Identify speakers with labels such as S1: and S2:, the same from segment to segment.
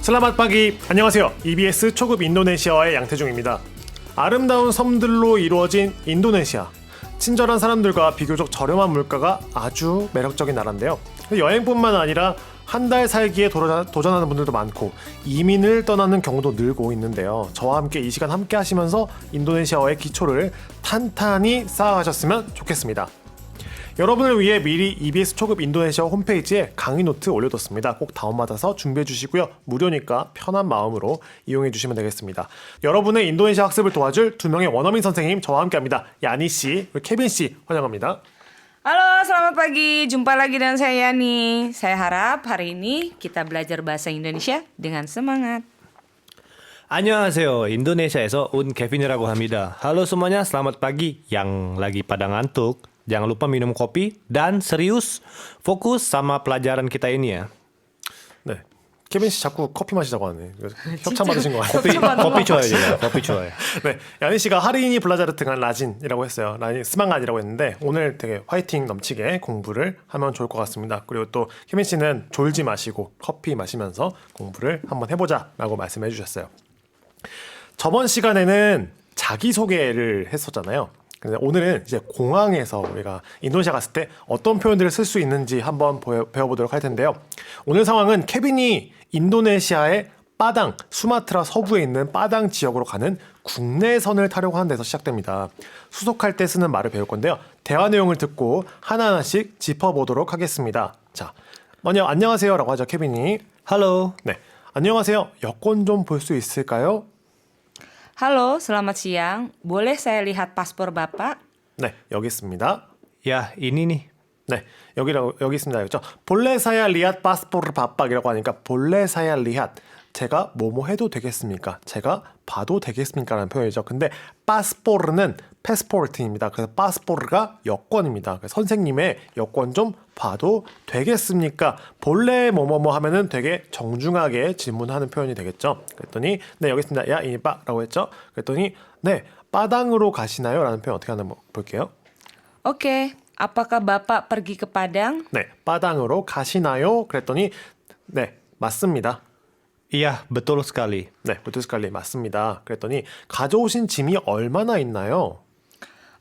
S1: 슬라맛 바기 안녕하세요. EBS 초급 인도네시아어의 양태중입니다. 아름다운 섬들로 이루어진 인도네시아. 친절한 사람들과 비교적 저렴한 물가가 아주 매력적인 나라인데요. 여행뿐만 아니라 한 달 살기에 도전하는 분들도 많고 이민을 떠나는 경우도 늘고 있는데요. 저와 함께 이 시간 함께 하시면서 인도네시아어의 기초를 탄탄히 쌓아가셨으면 좋겠습니다. 여러분을 위해 미리 EBS 초급 인도네시아 홈페이지에 강의 노트 올려뒀습니다. 꼭 다운받아서 준비해 주시고요. 무료니까 편한 마음으로 이용해 주시면 되겠습니다. 여러분의 인도네시아 학습을 도와줄 두 명의 원어민 선생님 저와 함께합니다. 야니 씨, 케빈 씨 환영합니다.
S2: Halo, selamat pagi. Jumpa lagi dengan saya Yani. Saya harap hari ini kita belajar bahasa Indonesia dengan semangat.
S3: 안녕하세요. 인도네시아에서 온 케빈이라고 합니다. Halo semuanya, selamat pagi. Yang lagi pada ngantuk, jangan lupa minum kopi dan serius fokus sama pelajaran kita ini ya.
S1: 네, 케빈 씨 자꾸 커피 마시자고 하네. 협찬 받으신 거 같아요.
S3: 커피 좋아요, 제가. 커피 좋아해요.
S1: 네, 야니 씨가 하리니 블라자르트간 라진이라고 했어요. 라진 스망간이라고 했는데 오늘 되게 화이팅 넘치게 공부를 하면 좋을 것 같습니다. 그리고 또 케빈 씨는 졸지 마시고 커피 마시면서 공부를 한번 해보자라고 말씀해 주셨어요. 저번 시간에는 자기소개를 했었잖아요. 근데 오늘은 이제 공항에서 우리가 인도네시아 갔을 때 어떤 표현들을 쓸 수 있는지 한번 배워보도록 할 텐데요. 오늘 상황은 케빈이 인도네시아의 빠당, 수마트라 서부에 있는 빠당 지역으로 가는 국내선을 타려고 하는 데서 시작됩니다. 수속할 때 쓰는 말을 배울 건데요. 대화 내용을 듣고 하나하나씩 짚어보도록 하겠습니다. 자, 먼저 안녕하세요 라고 하죠, 케빈이.
S3: Halo.
S1: 네, 안녕하세요. 여권 좀 볼 수 있을까요?
S2: Halo, selamat siang. Boleh saya lihat paspor Bapak?
S1: 네, 여기 있습니다.
S3: Ya, ini nih.
S1: 네, 여기 있습니다. 그렇죠? 볼레사야 리앗 파스포르 바빡이라고 하니까 볼레사야 리앗 제가 뭐뭐 해도 되겠습니까? 제가 봐도 되겠습니까? 라는 표현이죠. 근데 파스포르는 패스포르트입니다. 그래서 파스포르가 여권입니다. 그래서 선생님의 여권 좀 봐도 되겠습니까? 본래 뭐뭐뭐 하면은 되게 정중하게 질문하는 표현이 되겠죠. 그랬더니 네, 여기 있습니다. 야, 이빠 라고 했죠. 그랬더니 네, 빠당으로 가시나요? 라는 표현 어떻게 하나 볼게요.
S2: Oke, apakah Bapak pergi ke Padang?
S1: 네, 빠당으로 가시나요? 그랬더니 네, 맞습니다.
S3: Iya, betul sekali.
S1: 네, 부투스칼리 맞습니다. 그랬더니 가져오신 짐이 얼마나 있나요?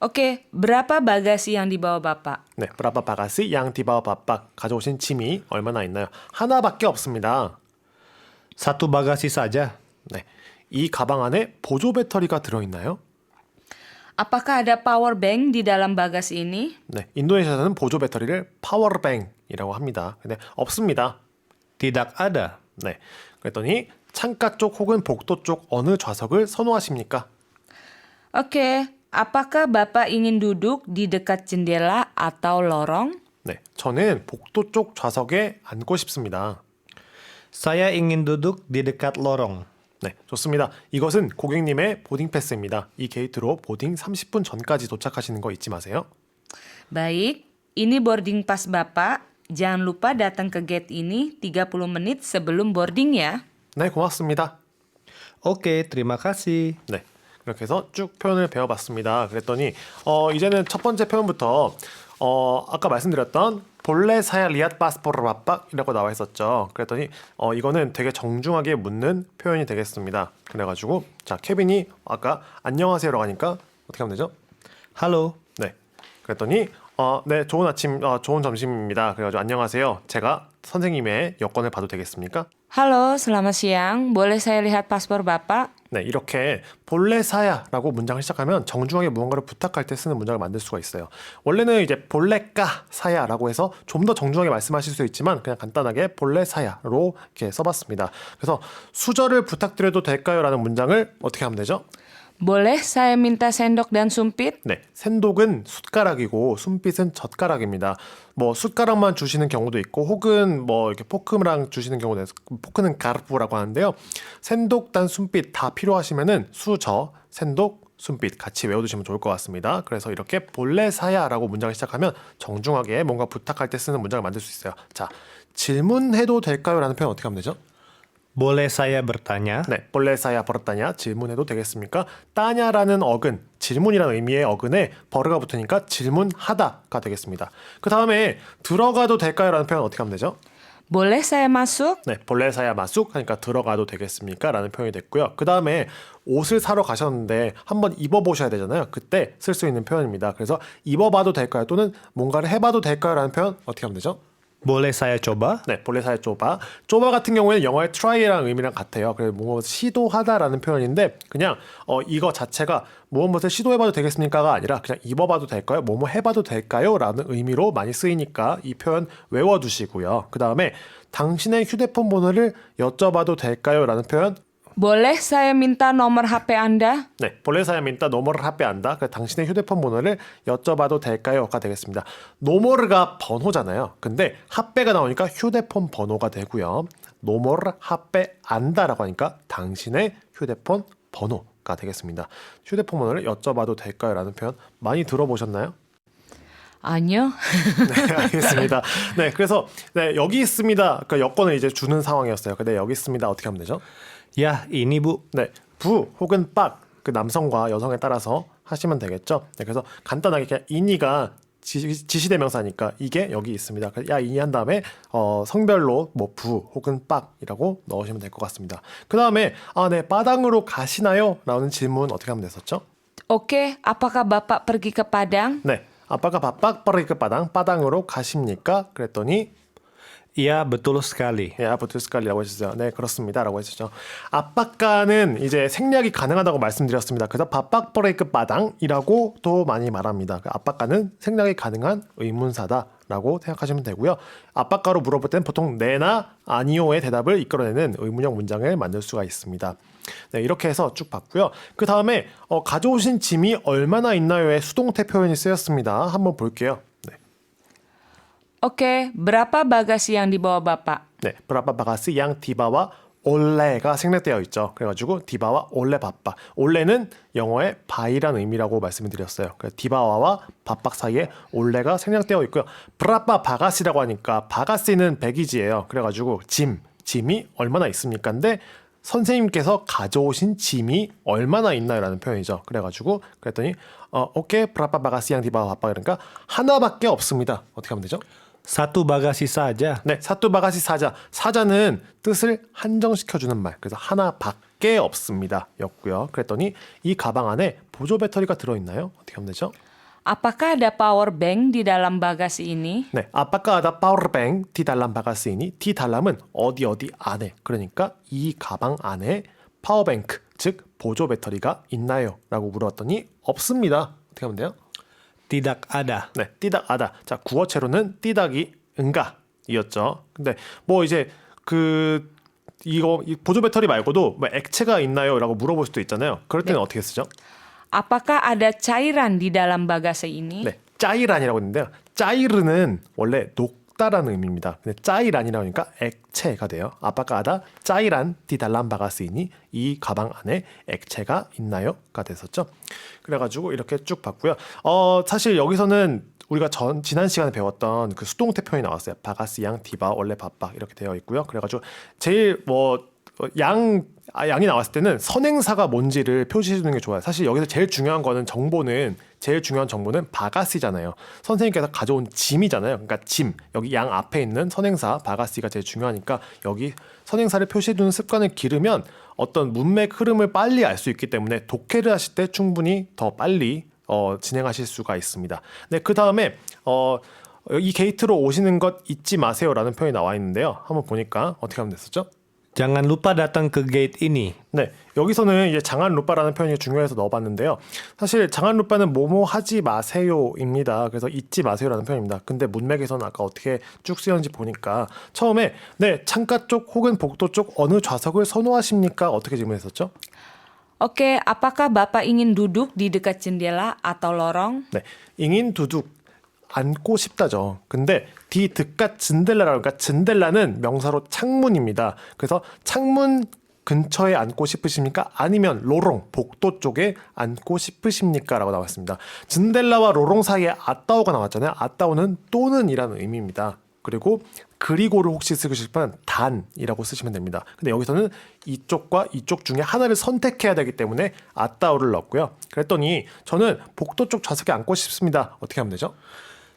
S2: Oke, berapa bagasi yang dibawa Bapak?
S1: 네, 브라바 바가시 양디바와 바빡 가져오신 짐이 얼마나 있나요? 하나밖에 없습니다.
S3: Satu bagasi saja.
S1: 네, 이 가방 안에 보조 배터리가 들어있나요?
S2: Apakah ada power bank di dalam bagasi ini?
S1: 네, 인도네시아에서는 보조 배터리를 파워뱅이라고 합니다. 근데 없습니다.
S3: Tidak ada.
S1: 네, 그랬더니 창가 쪽 혹은 복도 쪽 어느 좌석을 선호하십니까?
S2: Oke, apakah Bapak ingin duduk di dekat jendela atau lorong?
S1: 네, 저는 복도 쪽 좌석에 앉고 싶습니다.
S3: Saya ingin duduk di dekat lorong.
S1: 네, 좋습니다. 이것은 고객님의 보딩 패스입니다. 이 게이트로 보딩 30분 전까지 도착하시는 거 잊지 마세요.
S2: Baik, ini boarding pass Bapak. Jangan lupa datang ke gate ini 30 menit sebelum boarding ya.
S1: 네, 고맙습니다.
S3: Oke, terima kasih.
S1: 네, 그렇게 해서 쭉 표현을 배워봤습니다. 그랬더니 이제는 첫 번째 표현부터 아까 말씀드렸던 볼레 사야 리앗 파스포르 바빡이라고 나와 있었죠. 그랬더니 이거는 되게 정중하게 묻는 표현이 되겠습니다. 그래가지고 자, 케빈이 아까 안녕하세요라고 하니까 어떻게 하면 되죠?
S3: Halo.
S1: 네, 그랬더니 네, 좋은 아침, 좋은 점심입니다. 그래가지고 안녕하세요. 제가 선생님의 여권을 봐도 되겠습니까?
S2: Halo, selamat siang. Boleh saya lihat paspor Bapak?
S1: 네, 이렇게 볼레사야라고 문장을 시작하면 정중하게 무언가를 부탁할 때 쓰는 문장을 만들 수가 있어요. 원래는 이제 볼레까 사야라고 해서 좀 더 정중하게 말씀하실 수 있지만 그냥 간단하게 볼레사야로 이렇게 써봤습니다. 그래서 수저를 부탁드려도 될까요? 라는 문장을 어떻게 하면 되죠?
S2: Boleh saya minta sendok dan sumpit?
S1: 네, 샌독은 숟가락이고 숨빗은 젓가락입니다. 뭐 숟가락만 주시는 경우도 있고 혹은 뭐 이렇게 포크랑 주시는 경우도 있어요. 포크는 가르프라고 하는데요. 샌독 단 숨빗 다 필요하시면은 수저, 샌독, 숨빗 같이 외워두시면 좋을 것 같습니다. 그래서 이렇게 볼레사야라고 문장을 시작하면 정중하게 뭔가 부탁할 때 쓰는 문장을 만들 수 있어요. 자, 질문해도 될까요? 라는 표현 어떻게 하면 되죠?
S3: Boleh saya bertanya?
S1: 네, 볼레사야 버릇다냐 질문해도 되겠습니까? 따냐라는 어근, 질문이라는 의미의 어근에 버르가 붙으니까 질문하다가 되겠습니다. 그 다음에 들어가도 될까요? 라는 표현 어떻게 하면 되죠?
S2: Boleh saya masuk?
S1: 네, 볼레사야 마숙 하니까 들어가도 되겠습니까? 라는 표현이 됐고요. 그 다음에 옷을 사러 가셨는데 한번 입어보셔야 되잖아요. 그때 쓸 수 있는 표현입니다. 그래서 입어봐도 될까요? 또는 뭔가를 해봐도 될까요? 라는 표현 어떻게 하면 되죠?
S3: Boleh saya coba?
S1: 네, 볼레사야 쪼바. 쪼바 같은 경우에는 영어의 try랑 의미랑 같아요. 그래서 뭐 시도하다라는 표현인데 그냥 이거 자체가 무엇을 시도해봐도 되겠습니까가 아니라 그냥 입어봐도 될까요? 뭐뭐 해봐도 될까요? 라는 의미로 많이 쓰이니까 이 표현 외워두시고요. 그 다음에 당신의 휴대폰 번호를 여쭤봐도 될까요? 라는 표현
S2: Boleh saya minta nomor HP Anda?
S1: 네, 볼레사야 민다 노모를 합배한다. 그 당신의 휴대폰 번호를 여쭤봐도 될까요?가 되겠습니다. 노모르가 번호잖아요. 근데 합배가 나오니까 휴대폰 번호가 되고요. 노모를 합배한다라고 하니까 당신의 휴대폰 번호가 되겠습니다. 휴대폰 번호를 여쭤봐도 될까요?라는 표현 많이 들어보셨나요?
S2: 아니요.
S1: 네, 알겠습니다. 네, 그래서 네, 여기 있습니다. 그러니까 여권을 이제 주는 상황이었어요. 근데 여기 있습니다. 어떻게 하면 되죠?
S3: Ya, ini bu.
S1: 네, 부 혹은 빡, 그 남성과 여성에 따라서 하시면 되겠죠. 네, 그래서 간단하게 그냥 이니가 지시대명사니까 이게 여기 있습니다. 야 이니 한 다음에 성별로 뭐 부 혹은 빡이라고 넣으시면 될 것 같습니다. 그 다음에 네, 빠당으로 가시나요? 라는 질문 어떻게 하면 됐었죠?
S2: Oke, apakah Bapak pergi ke Padang?
S1: 네, 아빠가 바빡 빠르게 빠당으로 가십니까? 그랬더니
S3: Ya, betul sekali.
S1: 예, 아부투스칼리라고 했었죠. 네, 그렇습니다라고 했었죠. 압박가는 이제 생략이 가능하다고 말씀드렸습니다. 그래서 바빡 브레이크 바당이라고 또 많이 말합니다. 압박가는 생략이 가능한 의문사다라고 생각하시면 되고요. 압박가로 물어볼 땐 보통 네나 아니오의 대답을 이끌어내는 의문형 문장을 만들 수가 있습니다. 네, 이렇게 해서 쭉 봤고요. 그 다음에 가져오신 짐이 얼마나 있나요의 수동태 표현이 쓰였습니다. 한번 볼게요. 네.
S2: Oke, berapa bagasi yang dibawa Bapak?
S1: 네, 브라바 바가스 양 디바와 올레가 생략되어 있죠. 그래가지고 디바와 올레 바빠. 올레는 영어의 바이란 의미라고 말씀을 드렸어요. 그래서 디바와와 바빡 사이에 올레가 생략되어 있고요. 브라바 바가시라고 하니까 바가시는 백이지예요. 그래가지고 짐이 얼마나 있습니까? 근데 선생님께서 가져오신 짐이 얼마나 있나요? 라는 표현이죠. 그래가지고 그랬더니 오케이 브라바 바가시 양 디바와 바빠 그러니까 하나밖에 없습니다. 어떻게 하면 되죠?
S3: Satu bagasi saja.
S1: 네, 사또 바가시 사자. 사자는 뜻을 한정시켜주는 말. 그래서 하나밖에 없습니다. 였고요. 그랬더니 이 가방 안에 보조 배터리가 들어있나요? 어떻게 하면 되죠?
S2: Apakah ada power bank di dalam bagasi ini?
S1: 네, 아빠가 하다 파워뱅 디달람 바가스이니 디달람은 어디 안에. 그러니까 이 가방 안에 파워뱅크, 즉 보조 배터리가 있나요? 라고 물어봤더니 없습니다. 어떻게 하면 돼요?
S3: Tidak ada.
S1: 네, 띠닥 아다. 자, 구어체로는 띠닥이 응가이었죠. 근데 뭐 이제 이 보조 배터리 말고도 뭐 액체가 있나요?라고 물어볼 수도 있잖아요. 그럴 때는 어떻게 쓰죠?
S2: Apakah ada cairan di dalam bagasi ini?
S1: 네, 짜이란이라고 했는데요. 짜이르는 원래 녹다라는 의미입니다. 근데 짜이란이라고 하니까 액체가 돼요. 아빠가 하다 짜이란 디달람 바가스이니 이 가방 안에 액체가 있나요?가 됐었죠. 그래가지고 이렇게 쭉 봤고요. 사실 여기서는 우리가 지난 시간에 배웠던 그 수동태 표현이 나왔어요. 바가스 양 디바 원래 바빠 이렇게 되어 있고요. 그래가지고 제일 양이 나왔을 때는 선행사가 뭔지를 표시해 주는 게 좋아요. 사실 여기서 제일 중요한 정보는 바가시잖아요. 선생님께서 가져온 짐이잖아요. 그러니까 짐, 여기 양 앞에 있는 선행사 바가시가 제일 중요하니까 여기 선행사를 표시해 두는 습관을 기르면 어떤 문맥 흐름을 빨리 알 수 있기 때문에 독해를 하실 때 충분히 더 빨리 진행하실 수가 있습니다. 네, 그 다음에 이 게이트로 오시는 것 잊지 마세요라는 표현이 나와 있는데요. 한번 보니까 어떻게 하면 됐었죠?
S3: Jangan lupa datang ke gate ini.
S1: 네, 여기서는 이제 장안 루빠라는 표현이 중요해서 넣어봤는데요. 사실 장안 루빠는 뭐뭐 하지 마세요입니다. 그래서 잊지 마세요라는 표현입니다. 근데 문맥에서는 아까 어떻게 쭉 쓰였는지 보니까 처음에 네, 창가 쪽 혹은 복도 쪽 어느 좌석을 선호하십니까? 어떻게 질문했었죠?
S2: Oke, apakah Bapak ingin duduk di dekat jendela atau lorong?
S1: 네, 잉인 두둑 앉고 싶다죠. 근데 디 득갓 진델라라고 그러니까 진델라는 명사로 창문입니다. 그래서 창문 근처에 앉고 싶으십니까? 아니면 로롱 복도 쪽에 앉고 싶으십니까? 라고 나왔습니다. 진델라와 로롱 사이에 아따오가 나왔잖아요. 아따오는 또는이라는 의미입니다. 그리고를 혹시 쓰고 싶으면 단이라고 쓰시면 됩니다. 근데 여기서는 이쪽과 이쪽 중에 하나를 선택해야 되기 때문에 아따오를 넣었고요. 그랬더니 저는 복도 쪽 좌석에 앉고 싶습니다. 어떻게 하면 되죠?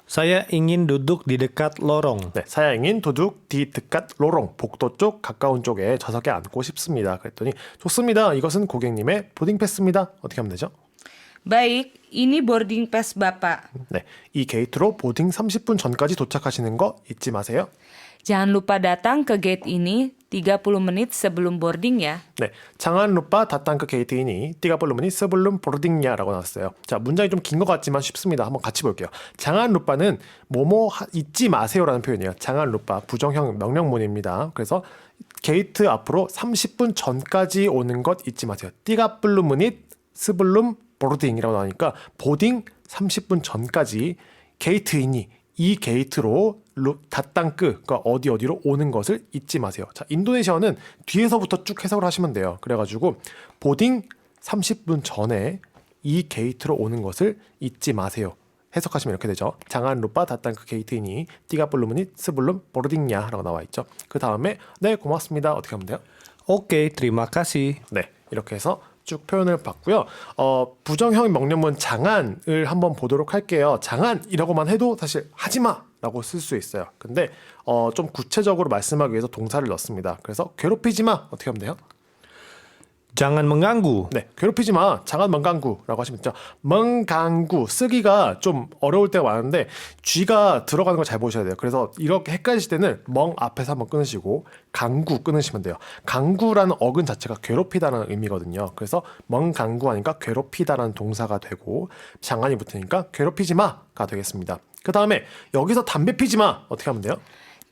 S3: Saya ingin duduk di dekat lorong.
S1: 네, 사야ing인 도둑 디 득갓 로롱 복도 쪽 가까운 쪽에 좌석에 앉고 싶습니다. 그랬더니 좋습니다. 이것은 고객님의 보딩 패스입니다. 어떻게 하면 되죠?
S2: Baik, ini boarding pass Bapak.
S1: 네, 이 게이트로 보딩 30분 전까지 도착하시는 거 잊지 마세요.
S2: Jangan lupa datang ke gate ini 30 menit sebelum boarding ya.
S1: 네, 장안 루파 다땅크 게이트이니 띠가 볼루머니 스블룸 보르딩냐라고 나왔어요. 자, 문장이 좀 긴 것 같지만 쉽습니다. 한번 같이 볼게요. 장안 루파는 뭐뭐 잊지 마세요라는 표현이에요. 장안 루파 부정형 명령문입니다. 그래서 게이트 앞으로 30분 전까지 오는 것 잊지 마세요. 띠가 볼루머니 스블룸 보르딩이라고 나오니까 보딩 30분 전까지 게이트이니 이 게이트로 다땅크 그러니까 어디로 오는 것을 잊지 마세요. 자, 인도네시아어는 뒤에서부터 쭉 해석을 하시면 돼요. 그래가지고 보딩 30분 전에 이 게이트로 오는 것을 잊지 마세요. 해석하시면 이렇게 되죠. 장안 루파 다땅크 게이트이니 띠가 볼루무니 스블룸 보르딩냐라고 나와 있죠. 그 다음에 네 고맙습니다. 어떻게 하면 돼요?
S3: Oke, terima kasih.
S1: 네, 이렇게 해서 쭉 표현을 봤고요. 부정형 명령문 장안을 한번 보도록 할게요. 장안이라고만 해도 사실 하지마라고 쓸 수 있어요. 근데 좀 구체적으로 말씀하기 위해서 동사를 넣습니다. 그래서 괴롭히지마 어떻게 하면 돼요?
S3: Jangan mengganggu.
S1: 네, 괴롭히지 마. 장안 멍강구라고 하시면 되죠. 멍강구 쓰기가 좀 어려울 때가 많은데 쥐가 들어가는 걸 잘 보셔야 돼요. 그래서 이렇게 헷갈리실 때는 멍 앞에서 한번 끊으시고 강구 끊으시면 돼요. 강구라는 어근 자체가 괴롭히다라는 의미거든요. 그래서 멍강구 하니까 괴롭히다라는 동사가 되고 장안이 붙으니까 괴롭히지 마가 되겠습니다. 그 다음에 여기서 담배 피지 마 어떻게 하면 돼요?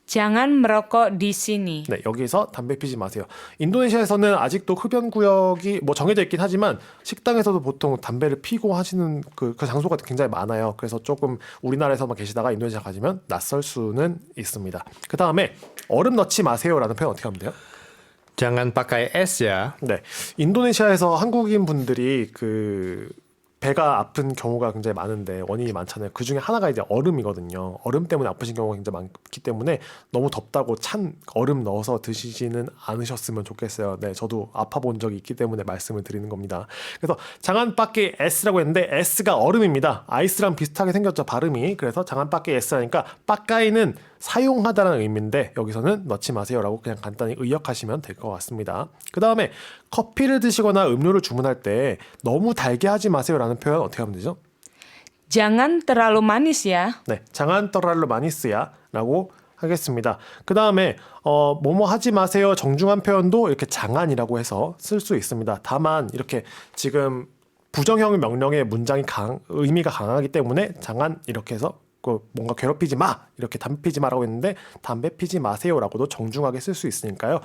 S2: Jangan merokok di sini.
S1: 네, 여기서 담배 피지 마세요. 인도네시아에서는 아직도 흡연 구역이 뭐 정해져 있긴 하지만 식당에서도 보통 담배를 피고 하시는 그 장소가 굉장히 많아요. 그래서 조금 우리나라에서만 계시다가 인도네시아 가시면 낯설 수는 있습니다. 그 다음에 얼음 넣지 마세요라는 표현 어떻게 하면 돼요?
S3: Jangan pakai es ya.
S1: 네, 인도네시아에서 한국인 분들이 그 배가 아픈 경우가 굉장히 많은데 원인이 많잖아요. 그 중에 하나가 이제 얼음이거든요. 얼음 때문에 아프신 경우가 굉장히 많기 때문에 너무 덥다고 찬 얼음 넣어서 드시지는 않으셨으면 좋겠어요. 네, 저도 아파 본 적이 있기 때문에 말씀을 드리는 겁니다. 그래서 장안밖에 S라고 했는데 S가 얼음입니다. 아이스랑 비슷하게 생겼죠, 발음이. 그래서 장안밖에 S라니까 빠까이는 사용하다라는 의미인데 여기서는 넣지 마세요라고 그냥 간단히 의역하시면 될 것 같습니다. 그 다음에 커피를 드시거나 음료를 주문할 때 너무 달게 하지 마세요라는 표현 어떻게 하면 되죠?
S2: Jangan terlalu manis ya.
S1: 네, 장안 떠랄로 마니스야라고 하겠습니다. 그 다음에 뭐뭐 하지 마세요 정중한 표현도 이렇게 장안이라고 해서 쓸 수 있습니다. 다만 이렇게 지금 부정형 명령의 문장이 의미가 강하기 때문에 장안 이렇게 해서 뭔가 괴롭히지 마 이렇게 담배 피지 마라고 했는데 담배 피지 마세요라고도 정중하게 쓸 수 있으니까요.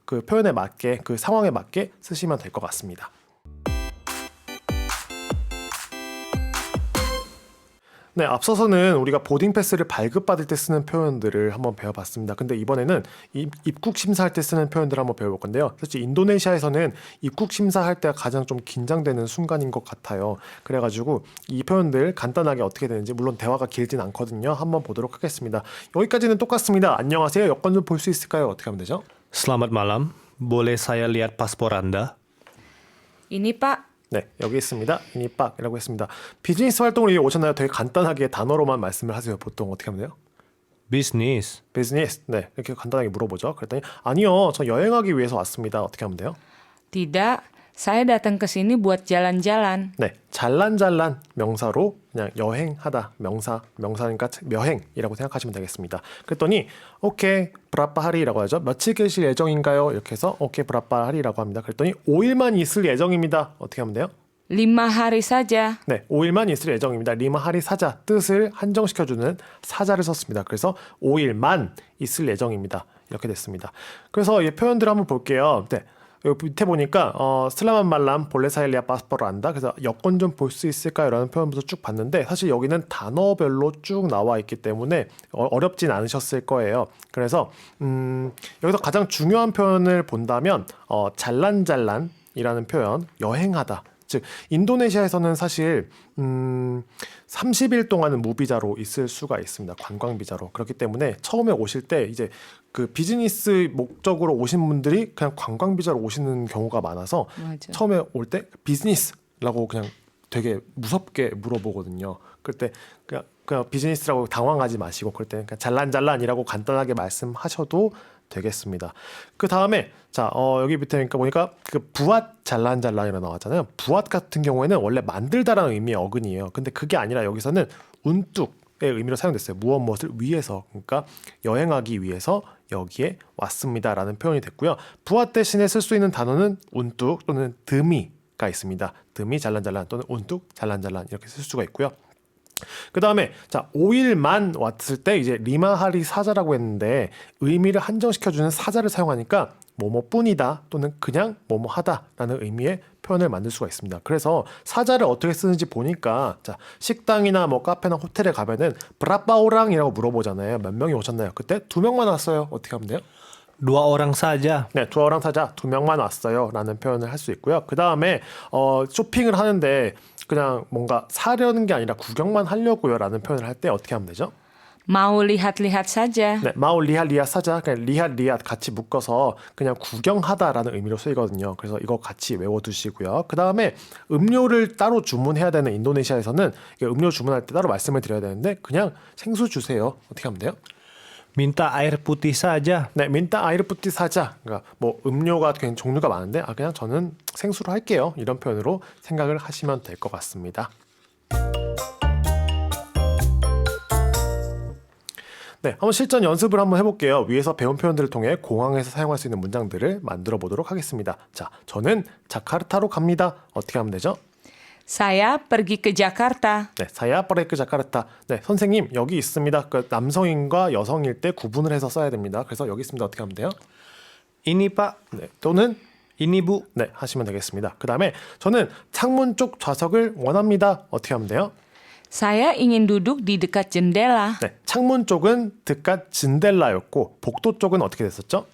S1: 그 표현에 맞게 그 상황에 맞게 쓰시면 될 것 같습니다. 네, 앞서서는 우리가 보딩 패스를 발급받을 때 쓰는 표현들을 한번 배워봤습니다. 근데 이번에는 입국 심사할 때 쓰는 표현들을 한번 배워볼 건데요. 사실 인도네시아에서는 입국 심사할 때가 가장 좀 긴장되는 순간인 것 같아요. 그래가지고 이 표현들 간단하게 어떻게 되는지 물론 대화가 길진 않거든요. 한번 보도록 하겠습니다. 여기까지는 똑같습니다. 안녕하세요. 여권 좀 볼 수 있을까요? 어떻게 하면 되죠?
S3: Selamat malam. Boleh saya lihat paspor Anda?
S2: Ini Pak.
S1: 네, 여기 있습니다. 이니빡이라고 했습니다. 비즈니스 활동을 위해 오셨나요? 되게 간단하게 단어로만 말씀을 하세요. 보통 어떻게 하면 돼요?
S3: Bisnis.
S1: 비즈니스. 네, 이렇게 간단하게 물어보죠. 그랬더니 아니요, 저 여행하기 위해서 왔습니다. 어떻게 하면 돼요?
S2: Tidak, saya datang ke sini buat jalan-jalan.
S1: 네, 잘란잘란 명사로 그냥 여행하다 명사니까 여행이라고 생각하시면 되겠습니다. 그랬더니 오케이 브라빠 하리라고 하죠. 며칠 계실 예정인가요? 이렇게 해서 오케이 브라빠 하리라고 합니다. 그랬더니 5일만 있을 예정입니다. 어떻게 하면 돼요?
S2: 5 hari saja.
S1: 네, 5일만 있을 예정입니다. 리마 하리 사자 뜻을 한정시켜주는 사자를 썼습니다. 그래서 5일만 있을 예정입니다. 이렇게 됐습니다. 그래서 이 표현들을 한번 볼게요. 네. 여기 밑에 보니까 슬라만 말람 볼레사일리아 파스포를 안다. 그래서 여권 좀 볼 수 있을까요? 라는 표현부터 쭉 봤는데 사실 여기는 단어별로 쭉 나와 있기 때문에 어렵진 않으셨을 거예요. 그래서 여기서 가장 중요한 표현을 본다면 잘란잘란이라는 표현, 여행하다. 즉 인도네시아에서는 사실 30일 동안은 무비자로 있을 수가 있습니다. 관광 비자로. 그렇기 때문에 처음에 오실 때 이제 그 비즈니스 목적으로 오신 분들이 그냥 관광 비자로 오시는 경우가 많아서
S2: 맞아.
S1: 처음에 올 때 비즈니스라고 그냥 되게 무섭게 물어보거든요. 그때 그냥 그냥 비즈니스라고 당황하지 마시고 그럴 때는 그냥 잘란잘란이라고 간단하게 말씀하셔도 되겠습니다. 그 다음에 자 여기 밑에 보니까 그 부앗 잘란잘란이라고 나왔잖아요. 부앗 같은 경우에는 원래 만들다라는 의미의 어근이에요. 근데 그게 아니라 여기서는 운뚝의 의미로 사용됐어요. 무엇을 위해서, 그러니까 여행하기 위해서 여기에 왔습니다라는 표현이 됐고요. 부앗 대신에 쓸 수 있는 단어는 운뚝 또는 듬이가 있습니다. 듬이 잘란잘란 또는 운뚝 잘란잘란 이렇게 쓸 수가 있고요. 그 다음에 자 5일만 왔을 때 이제 리마하리 사자라고 했는데 의미를 한정시켜주는 사자를 사용하니까 뭐뭐뿐이다 또는 그냥 뭐뭐하다라는 의미의 표현을 만들 수가 있습니다. 그래서 사자를 어떻게 쓰는지 보니까 자 식당이나 뭐 카페나 호텔에 가면은 브라빠오랑이라고 물어보잖아요. 몇 명이 오셨나요? 그때 2명만 왔어요. 어떻게 하면 돼요?
S3: Dua orang saja.
S1: 네, 두어랑 사자 2명만 왔어요 라는 표현을 할 수 있고요. 그 다음에 쇼핑을 하는데 그냥 뭔가 사려는 게 아니라 구경만 하려고요 라는 표현을 할 때 어떻게 하면 되죠?
S2: Mau lihat-lihat saja.
S1: 네, 마우 리핫 리앗 사자 그냥 리핫 리앗 같이 묶어서 그냥 구경하다라는 의미로 쓰이거든요. 그래서 이거 같이 외워두시고요. 그 다음에 음료를 따로 주문해야 되는 인도네시아에서는 음료 주문할 때 따로 말씀을 드려야 되는데 그냥 생수 주세요. 어떻게 하면 돼요?
S3: Minta air putih saja.
S1: 네, 민타 아이르푸티 사자. 그러니까 뭐 음료가 굉장히 종류가 많은데 그냥 저는 생수로 할게요. 이런 표현으로 생각을 하시면 될 것 같습니다. 네, 한번 실전 연습을 한번 해볼게요. 위에서 배운 표현들을 통해 공항에서 사용할 수 있는 문장들을 만들어 보도록 하겠습니다. 자, 저는 자카르타로 갑니다. 어떻게 하면 되죠?
S2: Saya pergi ke Jakarta.
S1: 네, 사야 빠레크 자카르타. 네, 선생님 여기 있습니다. 그 남성인과 여성일 때 구분을 해서 써야 됩니다. 그래서 여기 있습니다. 어떻게 하면 돼요?
S3: Ini pak,
S1: 네, 또는
S3: ini bu.
S1: 네, 하시면 되겠습니다. 그 다음에 저는 창문 쪽 좌석을 원합니다. 어떻게 하면 돼요?
S2: Saya ingin duduk di dekat jendela.
S1: 네, 창문 쪽은 드깥 진델라였고 복도 쪽은 어떻게 됐었죠?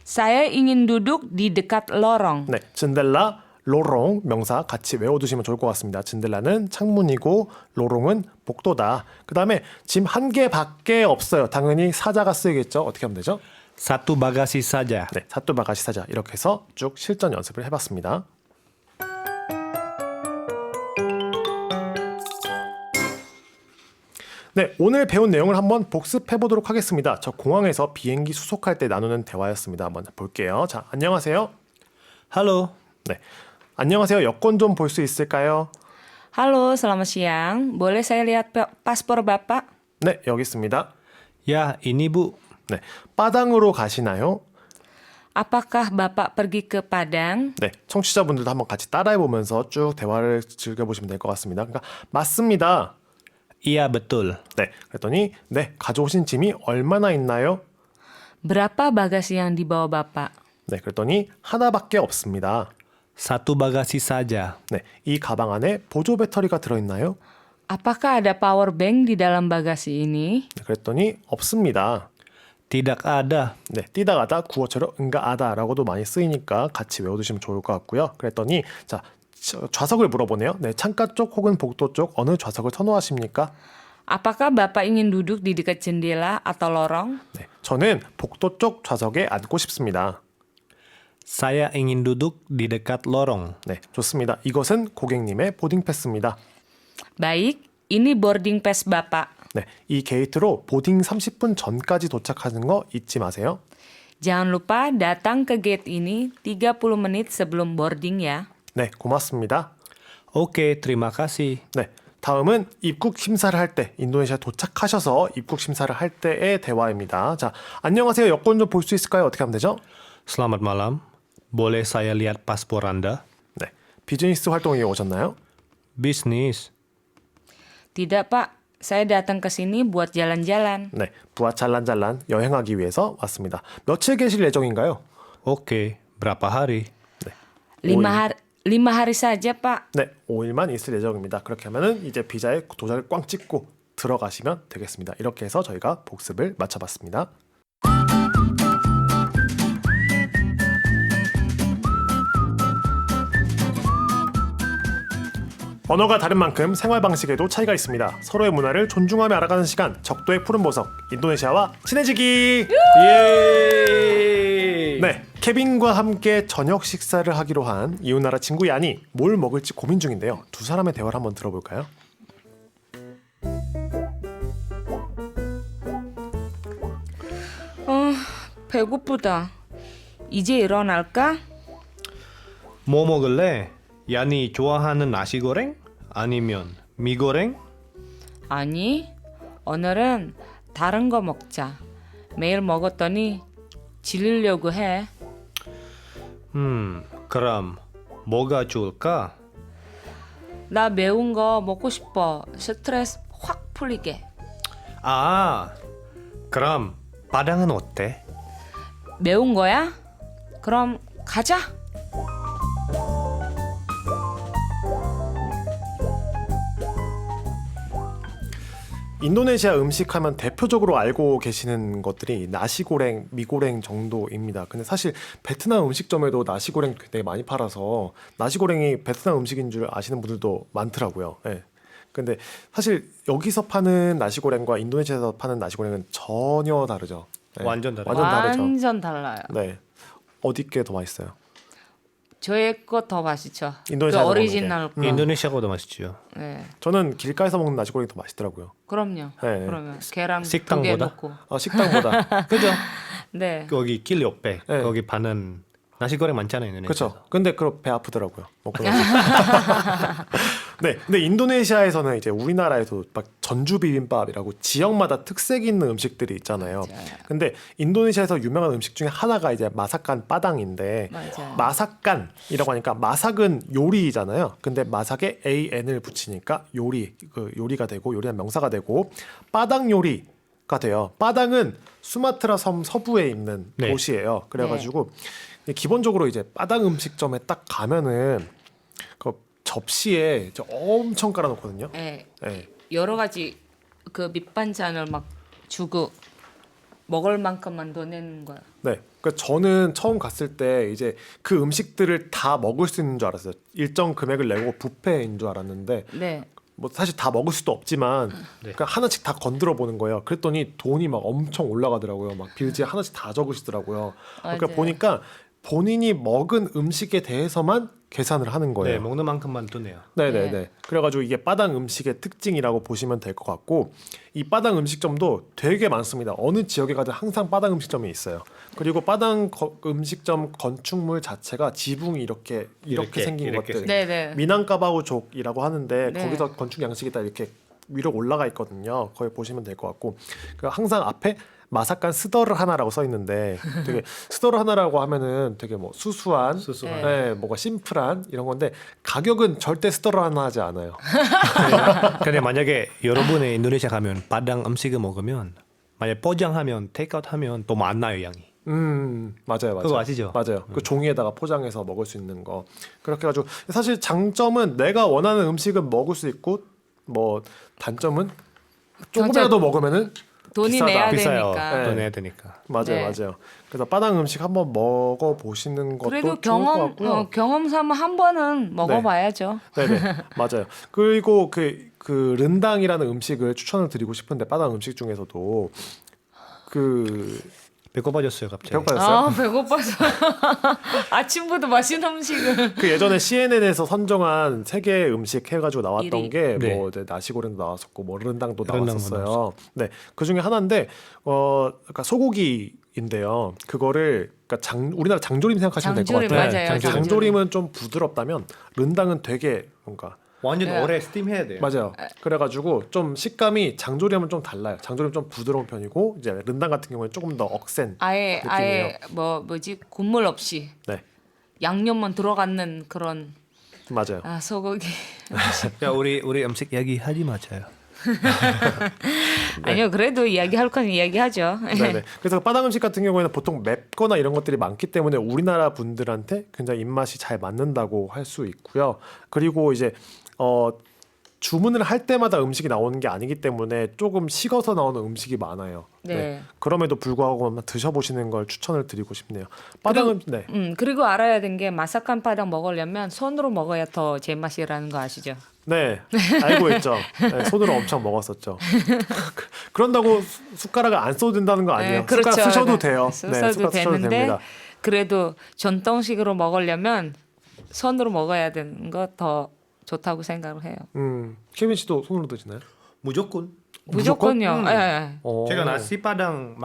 S2: Saya ingin duduk di dekat lorong.
S1: 네, 진델라, 로롱 명사 같이 외워두시면 좋을 것 같습니다. 진델라는 창문이고 로롱은 복도다. 그 다음에 짐 한 개밖에 없어요. 당연히 사자가 쓰이겠죠. 어떻게 하면 되죠?
S3: Satu bagasi saja.
S1: 네, 사또바가시 사자 이렇게 해서 쭉 실전 연습을 해봤습니다. 네, 오늘 배운 내용을 한번 복습해 보도록 하겠습니다. 저 공항에서 비행기 수속할 때 나누는 대화였습니다. 한번 볼게요. 자, 안녕하세요.
S3: Halo.
S1: 네, 안녕하세요. 여권 좀 볼 수 있을까요?
S2: Halo, selamat siang. Boleh saya lihat paspor Bapak?
S1: 네, 여기 있습니다.
S3: Ya, ini bu.
S1: 네, 빠당으로 가시나요?
S2: Apakah Bapak pergi ke Padang?
S1: 네, 청취자분들도 한번 같이 따라해 보면서 쭉 대화를 즐겨보시면 될 것 같습니다. 그러니까 맞습니다.
S3: Iya betul.
S1: 네, 그랬더니 네, 가져오신 짐이 얼마나 있나요?
S2: Berapa bagasi yang dibawa Bapak?
S1: 네, 그랬더니 하나밖에 없습니다.
S3: Satu bagasi saja.
S1: 네, 이 가방 안에 보조 배터리가 들어있나요?
S2: Apakah ada power bank di dalam bagasi ini?
S1: 네, 그랬더니 없습니다.
S3: Tidak ada.
S1: 네, 뛰다 가다 구어체로 응가하다라고도 많이 쓰이니까 같이 외워두시면 좋을 것 같고요. 그랬더니 자, 좌석을 물어보네요. 네, 창가 쪽 혹은 복도 쪽 어느 좌석을 선호하십니까?
S2: Apakah Bapak ingin duduk di dekat jendela atau lorong?
S1: 네, 저는 복도 쪽 좌석에 앉고 싶습니다.
S3: Saya ingin duduk di dekat lorong.
S1: 네, 좋습니다. 이것은 고객님의 보딩 패스입니다.
S2: Baik, ini boarding pass Bapak.
S1: 네, 이 게이트로 보딩 30분 전까지 도착하는 거 잊지 마세요.
S2: Jangan lupa datang ke gate ini 30 menit sebelum boarding ya.
S1: 네, 고맙습니다.
S3: Oke, terima kasih.
S1: 네, 다음은 입국 심사를 할 때, 인도네시아 도착하셔서 입국 심사를 할 때의 대화입니다. 자, 안녕하세요. 여권 좀 볼 수 있을까요? 어떻게 하면 되죠?
S3: Selamat malam. Boleh saya lihat paspor Anda?
S1: 네, 비즈니스 활동에 오셨나요?
S3: Bisnis.
S2: Tidak Pak, saya datang ke sini buat jalan-jalan.
S1: 네, 부하 잘란잘란 여행하기 위해서 왔습니다. 며칠 계실 예정인가요?
S3: Oke, berapa hari?
S2: 5 hari saja Pak.
S1: 네, 5일만 있을 예정입니다. 그렇게 하면은 이제 비자에 도장을 꽝 찍고 들어가시면 되겠습니다. 이렇게 해서 저희가 복습을 마쳐봤습니다. 언어가 다른 만큼 생활 방식에도 차이가 있습니다. 서로의 문화를 존중하며 알아가는 시간, 적도의 푸른 보석, 인도네시아와 친해지기!
S3: 예!
S1: 네, 케빈과 함께 저녁 식사를 하기로 한 이웃나라 친구 야니, 뭘 먹을지 고민 중인데요. 두 사람의 대화를 한번 들어볼까요?
S2: 배고프다. 이제 일어날까?
S3: 뭐 먹을래? 야니 좋아하는 나시고랭? 아니면 미고랭?
S2: 아니, 오늘은 다른 거 먹자. 매일 먹었더니 질리려고 해.
S3: 그럼 뭐가 좋을까?
S2: 나 매운 거 먹고 싶어. 스트레스 확 풀리게.
S3: 아, 그럼 빠당은 어때?
S2: 매운 거야? 그럼 가자.
S1: 인도네시아 음식 하면 대표적으로 알고 계시는 것들이 나시고랭, 미고랭 정도입니다. 근데 사실 베트남 음식점에도 나시고랭 되게 많이 팔아서 나시고랭이 베트남 음식인 줄 아시는 분들도 많더라고요. 예. 근데 사실 여기서 파는 나시고랭과 인도네시아에서 파는 나시고랭은 전혀 다르죠. 예.
S3: 완전 다르죠.
S1: 완전 다르죠.
S2: 완전 달라요.
S1: 네. 어디 게 더 맛있어요?
S2: 저의 거 더 맛있죠. 그
S1: 인도네시아에서
S2: 오리지널 거.
S3: 인도네시아가 더 맛있죠.
S2: 네.
S1: 저는 길가에서 먹는 나시고랭이 더 맛있더라고요.
S2: 그럼요.
S1: 네.
S2: 그러면 계란
S3: 식당보다?
S2: 2개 넣고.
S1: 식당보다. 그죠?
S2: 네.
S3: 거기 길 옆에
S1: 네.
S3: 거기 파는 나시고랭 많잖아요. 인도네시아에서.
S1: 그렇죠. 근데 그럼 배 아프더라고요. 뭐 그런 거. 네, 근데 인도네시아에서는 이제 우리나라에도 막 전주 비빔밥이라고 지역마다 특색 있는 음식들이 있잖아요.
S2: 맞아요.
S1: 근데 인도네시아에서 유명한 음식 중에 하나가 이제 마사칸 빠당인데
S2: 맞아요.
S1: 마사칸이라고 하니까 마삭은 요리잖아요. 근데 마삭에 an을 붙이니까 요리, 그 요리가 되고 요리한 명사가 되고 빠당 요리가 돼요. 빠당은 수마트라 섬 서부에 있는
S3: 네.
S1: 도시예요. 그래가지고 기본적으로 이제 빠당 음식점에 딱 가면은 그 접시에 이제 엄청 깔아놓거든요.
S2: 네.
S1: 네.
S2: 여러 가지 그 밑반찬을 막 주고 먹을 만큼만 더 내는 거야.
S1: 네. 그러니까 저는 처음 갔을 때 이제 그 음식들을 다 먹을 수 있는 줄 알았어요. 일정 금액을 내고 뷔페인 줄 알았는데
S2: 네.
S1: 뭐 사실 다 먹을 수도 없지만 그냥 하나씩 다 건드려 보는 거예요. 그랬더니 돈이 막 엄청 올라가더라고요. 막 빌지에 하나씩 다 적으시더라고요. 그러니까
S2: 맞아요.
S1: 보니까 본인이 먹은 음식에 대해서만 계산을 하는 거예요.
S3: 네, 먹는 만큼만 또 내요.
S1: 네네네.
S2: 네.
S1: 그래가지고 이게 빠당 음식의 특징이라고 보시면 될 것 같고 이 빠당 음식점도 되게 많습니다. 어느 지역에 가든 항상 빠당 음식점이 있어요. 그리고 빠당 음식점 건축물 자체가 지붕이 이렇게 생긴
S3: 이렇게
S1: 것들.
S2: 네네.
S1: 미난까바우족이라고 하는데
S2: 네.
S1: 거기서 건축 양식이 다 이렇게 위로 올라가 있거든요. 거기 보시면 될 것 같고 그 항상 앞에 마사칸 스더르 하나라고 써 있는데 되게 스더르 하나라고 하면은 되게 뭐 수수한, 네, 뭐가 심플한 이런 건데 가격은 절대 스더르 하나 하지 않아요.
S3: 근데 만약에 여러분이 인도네시아 가면 빠당 음식을 먹으면 만약 포장하면 테이크아웃하면 또 많나요 양이.
S1: 맞아요.
S3: 그거 아시죠?
S1: 맞아요. 그 종이에다가 포장해서 먹을 수 있는 거. 그렇게 해가지고 사실 장점은 내가 원하는 음식은 먹을 수 있고 뭐 단점은 조금이라도 먹으면은
S2: 돈이
S1: 비싸다.
S2: 내야
S3: 비싸요.
S2: 되니까.
S3: 돈 내야 되니까.
S1: 맞아요,
S2: 네.
S1: 맞아요. 그래서 빠당 음식 한번 먹어 보시는 것도
S2: 그래도
S1: 좋을 것 같고요.
S2: 경험 삼아 한 번은 먹어봐야죠.
S1: 네네, 맞아요. 그리고 그 른당이라는 음식을 추천을 드리고 싶은데 빠당 음식 중에서도 그
S3: 배고파졌어요 갑자기.
S1: 배고파졌어요?
S2: 아 배고파서 아침부터 맛있는 음식을.
S1: 그 예전에 CNN에서 선정한 세계 음식 해가지고 나왔던
S2: 1위.
S1: 게
S3: 네.
S1: 뭐 이제 나시고랭도 나왔었고 뭐 른당도
S3: 른당도
S1: 나왔었어요. 네, 그 중에 하나인데 그러니까 소고기인데요. 그거를 그러니까 우리나라 장조림 생각하시면 될 것
S2: 장조림,
S1: 같아요.
S2: 맞아요.
S3: 장조림.
S1: 장조림은 좀 부드럽다면 른당은 되게 뭔가
S3: 완전
S2: 네.
S3: 오래 스팀 해야 돼요.
S1: 맞아요. 그래가지고 좀 식감이 장조림은 좀 달라요. 장조림 좀 부드러운 편이고 이제 른당 같은 경우는 조금 더 억센.
S2: 아예
S1: 느낌이에요.
S2: 뭐지 국물 없이
S1: 네,
S2: 양념만 들어가는 그런
S1: 맞아요.
S2: 소고기.
S3: 야 우리 음식 이야기 하지 마세요.
S2: 아니요 그래도 이야기할 건 이야기하죠.
S1: 네네. 그래서 빠당 음식 같은 경우에는 보통 맵거나 이런 것들이 많기 때문에 우리나라 분들한테 굉장히 입맛이 잘 맞는다고 할 수 있고요. 그리고 이제 주문을 할 때마다 음식이 나오는 게 아니기 때문에 조금 식어서 나오는 음식이 많아요.
S2: 네.
S1: 그럼에도 불구하고 한번 드셔보시는 걸 추천을 드리고 싶네요. 빠당은 네.
S2: 그리고 알아야 되는 게 마사칸 파당 먹으려면 손으로 먹어야 더 제맛이라는 거 아시죠?
S1: 네, 알고 있죠. 네, 손으로 엄청 먹었었죠. 그런다고 숟가락을 안 써도 된다는 거 아니에요.
S2: 그렇죠.
S1: 숟가락 쓰셔도
S2: 네.
S1: 돼요.
S2: 써도
S1: 숟가락
S2: 되는데
S1: 됩니다.
S2: 그래도 전통식으로 먹으려면 손으로 먹어야 되는 거 더 좋다고 생각을 해요.
S1: 케빈 씨도 손으로 드시나요?
S3: 무조건.
S2: 무조건요. 예. 예.
S3: 제가 나시 바당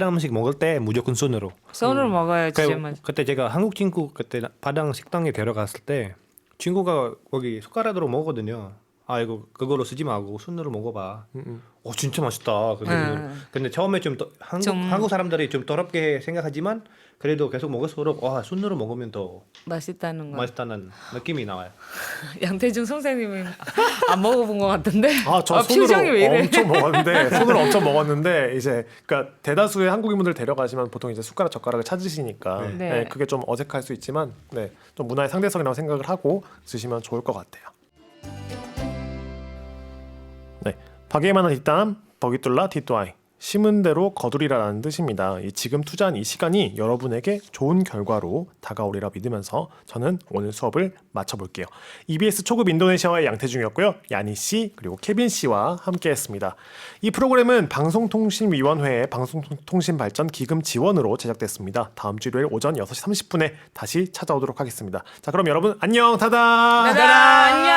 S3: 음식 먹을 때 무조건 손으로.
S2: 손으로 먹어야 진짜
S3: 그때 제가 한국 친구 그때 바당 식당에 데려갔을 때 친구가 거기 숟가락으로 먹거든요. 아 이거 그걸로 쓰지 말고 손으로 먹어봐. 진짜 맛있다. 근데 처음에 한국 사람들이 좀 더럽게 생각하지만 그래도 계속 먹을수록 손으로 먹으면 더
S2: 맛있다는 거.
S3: 맛있다는 느낌이 나와요.
S2: 양태준 선생님은 안 먹어본 것 같은데.
S1: 저
S2: 표정이
S1: 손으로
S2: 왜 이래?
S1: 엄청 먹었는데 손으로 엄청 먹었는데 이제 그러니까 대다수의 한국인분들 데려가시면 보통 이제 숟가락 젓가락을 찾으시니까
S2: 네.
S1: 네, 그게 좀 어색할 수 있지만 네, 좀 문화의 상대성이라고 생각을 하고 쓰시면 좋을 것 같아요. 네, 박예만한 뒷담 버기뚫라 뒷도아이 심은 대로 거두리라라는 뜻입니다. 이 지금 투자한 이 시간이 여러분에게 좋은 결과로 다가오리라 믿으면서 저는 오늘 수업을 마쳐볼게요. EBS 초급 인도네시아와의 양태중이었고요. 야니 씨 그리고 케빈 씨와 함께했습니다. 이 프로그램은 방송통신위원회의 방송통신발전 기금 지원으로 제작됐습니다. 다음 주 일요일 오전 6시 30분에 다시 찾아오도록 하겠습니다. 자 그럼 여러분 안녕 타다.
S2: 안녕.